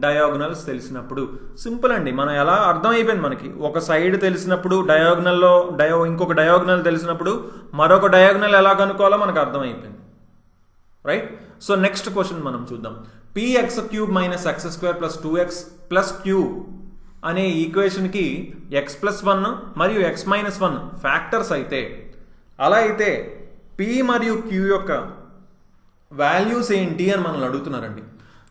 డయాగ్నల్స్ తెలిసినప్పుడు. సింపుల్ అండి. మనం ఎలా అర్థమైపోయింది మనకి. ఒక సైడ్ తెలిసినప్పుడు డయాగ్నల్లో ఇంకొక డయాగ్నల్ తెలిసినప్పుడు మరొక డయాగ్నల్ ఎలా కనుక్కోవాలో మనకు అర్థమైపోయింది, రైట్? సో నెక్స్ట్ క్వశ్చన్ మనం చూద్దాం. px³ minus x² plus 2x plus q అనే ఈక్వేషన్కి x+1 మరియు x-1 ఫ్యాక్టర్స్ అయితే, అలా అయితే p మరియు q యొక్క వాల్యూస్ ఏంటి అని మనల్ని అడుగుతున్నారండి.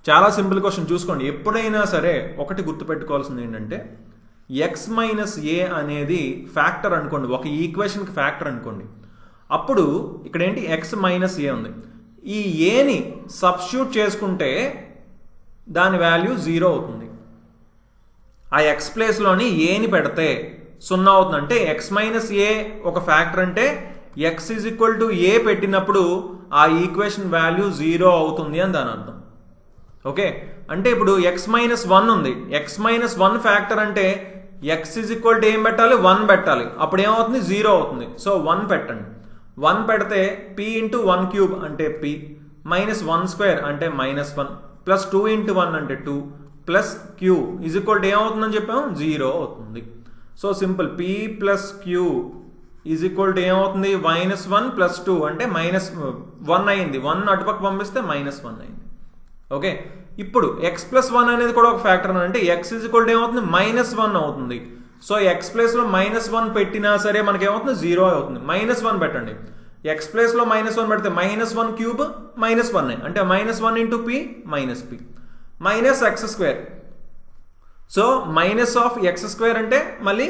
చాలా సింపుల్ క్వశ్చన్. చూసుకోండి, ఎప్పుడైనా సరే ఒకటి గుర్తుపెట్టుకోవాల్సింది ఏంటంటే x-a అనేది ఫ్యాక్టర్ అనుకోండి, ఒక ఈక్వేషన్కి ఫ్యాక్టర్ అనుకోండి. అప్పుడు ఇక్కడ ఏంటి? x-a ఉంది. ఈ ఏని సబ్స్టిట్యూట్ చేసుకుంటే దాని వాల్యూ 0 అవుతుంది. ఆ x ప్లేస్లోని ఏని పెడితే 0 అవుతుంది. అంటే x-a ఒక ఫ్యాక్టర్ అంటే x = a పెట్టినప్పుడు ఆ ఈక్వేషన్ వాల్యూ 0 అవుతుంది అని దాని అర్థం. ఓకే, అంటే ఇప్పుడు x-1 ఉంది. x-1 ఫ్యాక్టర్ అంటే x ఏం పెట్టాలి? 1 పెట్టాలి. అప్పుడు ఏమవుతుంది? 0 అవుతుంది. సో 1 పెట్టండి. 1 పెడితే p ఇంటూ 1³ అంటే p, -1² అంటే -1, ప్లస్ 2 ఇంటూ 1 అంటే 2, ప్లస్ q ఏమవుతుందని చెప్పాము? 0 అవుతుంది. So simple. p plus q ఏమవుతుంది? -1 ప్లస్ 2 అంటే -1 అయింది. 1 అటుపక్క పంపిస్తే -1 అయింది. ఓకే, ఇప్పుడు x+1 అనేది కూడా ఒక ఫ్యాక్టర్ అంటే x ఏమవుతుంది? -1 అవుతుంది. సో x ప్లేస్లో -1 పెట్టినా సరే మనకి ఏమవుతుంది? 0 అవుతుంది. -1 పెట్టండి. x ప్లేస్లో -1 పెడితే -1³ -1 అంటే -1 into p -p minus x². So minus of x² అంటే మళ్ళీ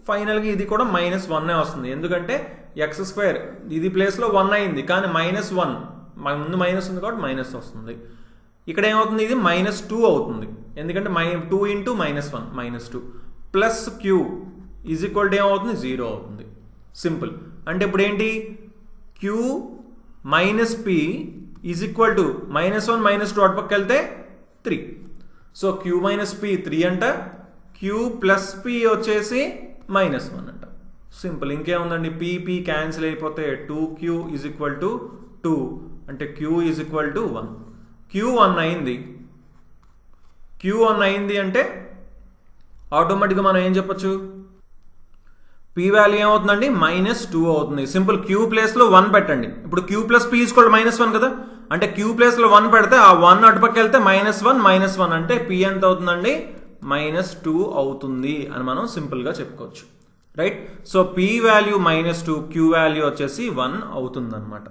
ఫైనల్గా ఇది కూడా -1 వస్తుంది. ఎందుకంటే x² ఇది ప్లేస్లో 1 అయింది, కానీ -1 ముందు మైనస్ ఉంది కాబట్టి మైనస్ వస్తుంది. ఇక్కడ ఏమవుతుంది? ఇది -2 అవుతుంది. ఎందుకంటే 2 ఇంటూ -1 -2 ప్లస్ q ఏమవుతుంది? 0 అవుతుంది. సింపుల్. అంటే ఇప్పుడు ఏంటి? q మైనస్ p -1 -2 అటుపక్క వెళ్తే 3. సో q మైనస్ p 3 అంట, q ప్లస్ p వచ్చేసి -1 అంట. సింపుల్. ఇంకేముందండి? p క్యాన్సిల్ అయిపోతే 2q 2 అంటే q 1. q1 అయింది. q1 అయింది అంటే ఆటోమేటిక్గా మనం ఏం చెప్పచ్చు? p వాల్యూ ఏమవుతుందండి? -2 అవుతుంది. సింపుల్. q ప్లేస్లో 1 పెట్టండి. ఇప్పుడు q ప్లస్ p -1 కదా, అంటే q ప్లేస్లో 1 పెడితే ఆ 1 అటుపక్క వెళ్తే -1 అంటే p ఎంత అవుతుందండి? -2 అవుతుంది అని మనం సింపుల్గా చెప్పుకోవచ్చు, right? So p value -2, q value వచ్చేసి 1 అవుతుంది అనమాట.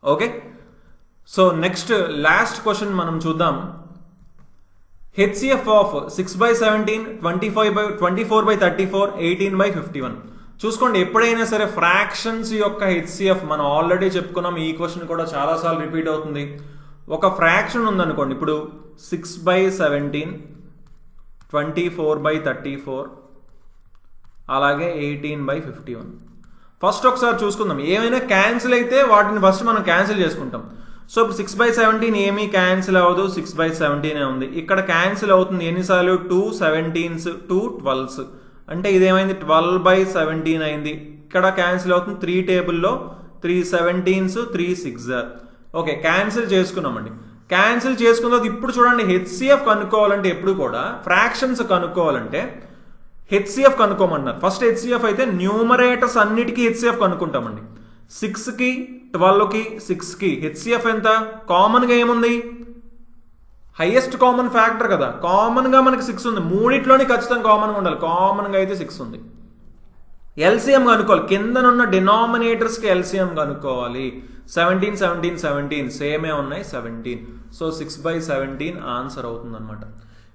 Okay, so next last question మనం చూద్దాం. HCF of 6/17, 24/34, 18/51. చూసుకోండి, ఎప్పుడైనా సరే ఫ్రాక్షన్స్ యొక్క HCF మనం ఆల్రెడీ చెప్పుకున్నాం. ఈ క్వశ్చన్ కూడా చాలాసార్లు రిపీట్ అవుతుంది. ఒక ఫ్రాక్షన్ ఉందనుకోండి. ఇప్పుడు 6/17, 24/34 అలాగే 18/51. ఫస్ట్ ఒకసారి చూసుకుందాం. ఏమైనా క్యాన్సిల్ అయితే వాటిని ఫస్ట్ మనం క్యాన్సిల్ చేసుకుంటాం. సో ఇప్పుడు 6/17 ఏమీ క్యాన్సిల్ అవ్వదు, 6/17 ఉంది. ఇక్కడ క్యాన్సిల్ అవుతుంది ఎన్నిసార్లు? 2 17s 2 12s అంటే ఇదేమైంది? 12/17 అయింది. ఇక్కడ క్యాన్సిల్ అవుతుంది. 3 టేబుల్లో 3 17s 3 6. ఓకే, క్యాన్సిల్ చేసుకున్నామండి. క్యాన్సిల్ చేసుకున్న తర్వాత ఇప్పుడు చూడండి, HCF కనుక్కోవాలంటే ఎప్పుడు కూడా ఫ్రాక్షన్స్ కనుక్కోవాలంటే హెచ్సిఎఫ్ కనుక్కోమన్నారు. ఫస్ట్ హెచ్సిఎఫ్ అయితే న్యూమరేటర్స్ అన్నిటికీ హెచ్సిఎఫ్ కనుక్కుంటామండి. 6కి 12కి 6కి హెచ్సిఎఫ్ ఎంత? కామన్గా ఏముంది? హైయెస్ట్ కామన్ ఫ్యాక్టర్ కదా, కామన్గా మనకి 6 ఉంది. మూడిట్లోని ఖచ్చితంగా కామన్గా ఉండాలి. కామన్గా అయితే 6 ఉంది. ఎల్సిఎం కనుక్కోవాలి. కిందనున్న డినామినేటర్స్కి ఎల్సిఎం కనుక్కోవాలి. 17 17 17 సేమే ఉన్నాయి 17. సో 6/17 ఆన్సర్ అవుతుంది అనమాట.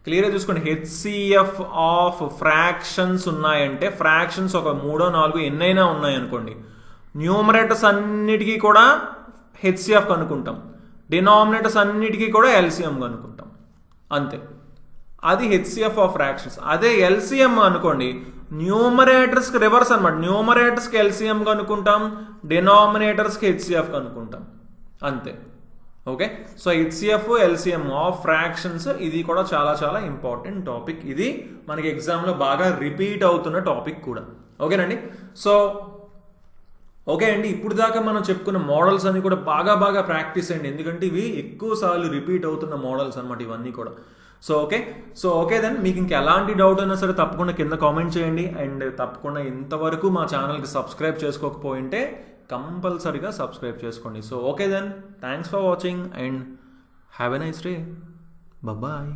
క్లియర్గా చూసుకోండి. హెచ్సిఎఫ్ ఆఫ్ ఫ్రాక్షన్స్ ఉన్నాయంటే ఫ్రాక్షన్స్ ఒక 3 4 ఎన్నైనా ఉన్నాయనుకోండి, న్యూమరేటర్స్ అన్నిటికీ కూడా హెచ్సిఎఫ్ కనుక్కుంటాం, డినామినేటర్స్ అన్నిటికీ కూడా ఎల్సిఎం కనుక్కుంటాం, అంతే. అది హెచ్సిఎఫ్ ఆఫ్ ఫ్రాక్షన్స్. అదే ఎల్సిఎం అనుకోండి, న్యూమరేటర్స్కి రివర్స్ అనమాట. న్యూమరేటర్స్కి ఎల్సిఎం కనుక్కుంటాం, డినామినేటర్స్కి హెచ్సిఎఫ్ కనుక్కుంటాం, అంతే. Okay, so HCF LCM of fractions ఇది కూడా చాలా చాలా ఇంపార్టెంట్ టాపిక్. ఇది మనకి ఎగ్జామ్లో బాగా రిపీట్ అవుతున్న టాపిక్ కూడా. ఓకేనండి. సో ఓకే అండి, ఇప్పుడు దాకా మనం చెప్పుకున్న మోడల్స్ అన్ని కూడా బాగా ప్రాక్టీస్ అయ్యండి, ఎందుకంటే ఇవి ఎక్కువ సార్లు రిపీట్ అవుతున్న మోడల్స్ అనమాట ఇవన్నీ కూడా. సో ఓకే దెన్ మీకు ఇంకా ఎలాంటి డౌట్ అయినా సరే తప్పకుండా కింద కామెంట్ చేయండి. అండ్ తప్పకుండా ఇంతవరకు మా ఛానల్కి సబ్స్క్రైబ్ చేసుకోకపోయింటే కంపల్సరీగా సబ్స్క్రైబ్ చేసుకోండి. So okay then, thanks for watching and have a nice day. Bye.